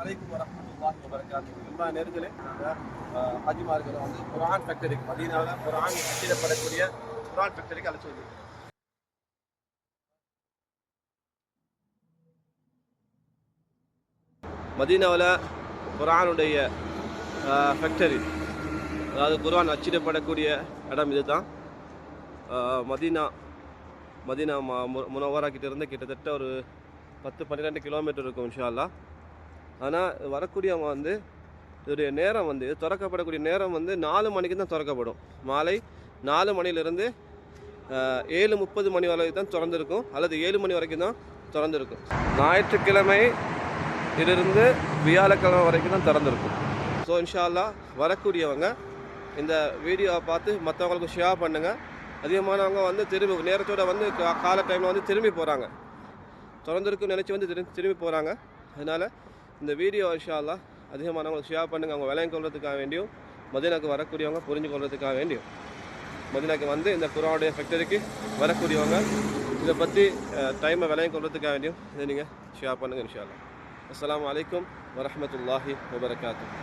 அலைக்கும் வரஹ்மத்துல்லாஹி வபரகாத்துஹு. எல்லா நேர்களே ஹஜிமார்களை வந்து குர்ஆன் ஃபேக்டரிக்கு மதீனாவில் குர்ஆன் அச்சிடப்படக்கூடிய குர்ஆன் ஃபேக்டரிக்கு அழைச்சி வந்திருக்கோம். மதீனாவில் குர்ஆனுடைய ஃபேக்டரி, அதாவது குர்ஆன் அச்சிடப்படக்கூடிய இடம் இது தான். மதீனா முனவரா கிட்ட இருந்து கிட்டத்தட்ட ஒரு 10-12 கிலோமீட்டர் இருக்கும் இன்ஷா அல்லாஹ். ஆனால் வரக்கூடியவங்க வந்து இதோடைய நேரம் வந்து திறக்கப்படக்கூடிய நேரம் வந்து 4 மணிக்கு தான் திறக்கப்படும். மாலை 4 மணிலிருந்து 7:30 மணி வரைக்கும் தான் திறந்துருக்கும், அல்லது 7 மணி வரைக்கும் தான் திறந்துருக்கும். ஞாயிற்றுக்கிழமை இதிலிருந்து வியாழக்கிழமை வரைக்கும் தான் திறந்துருக்கும். ஸோ இன்ஷா அல்லாஹ் வரக்கூடியவங்க இந்த வீடியோவை பார்த்து மற்றவங்களுக்கு ஷேர் பண்ணுங்கள். அதிகமானவங்க வந்து திரும்பி நேரத்தோடு வந்து கால டைமில் வந்து திரும்பி போகிறாங்க, திறந்துருக்குன்னு நினச்சி வந்து திரும்பி போகிறாங்க. அதனால் இந்த வீடியோ இன்ஷா அல்லாஹ் அதிகமானவங்களுக்கு ஷேர் பண்ணுங்கள். அவங்க விளையம் கொள்றதுக்காக வேண்டியும், மதீனாக்கு வரக்கூடியவங்க புரிஞ்சு கொள்றதுக்காக வேண்டியும், மதீனாக்கு வந்து இந்த குர்ஆனுடைய ஃபேக்டரிக்கு வரக்கூடியவங்க இதை பற்றி டைமை விளையம் கொள்றதுக்காக வேண்டியும் இதை நீங்கள் ஷேர் பண்ணுங்கள் இன்ஷா அல்லாஹ். அஸ்ஸலாமு அலைக்கும் வரஹ்மத்துல்லாஹி வபரகாத்துஹு.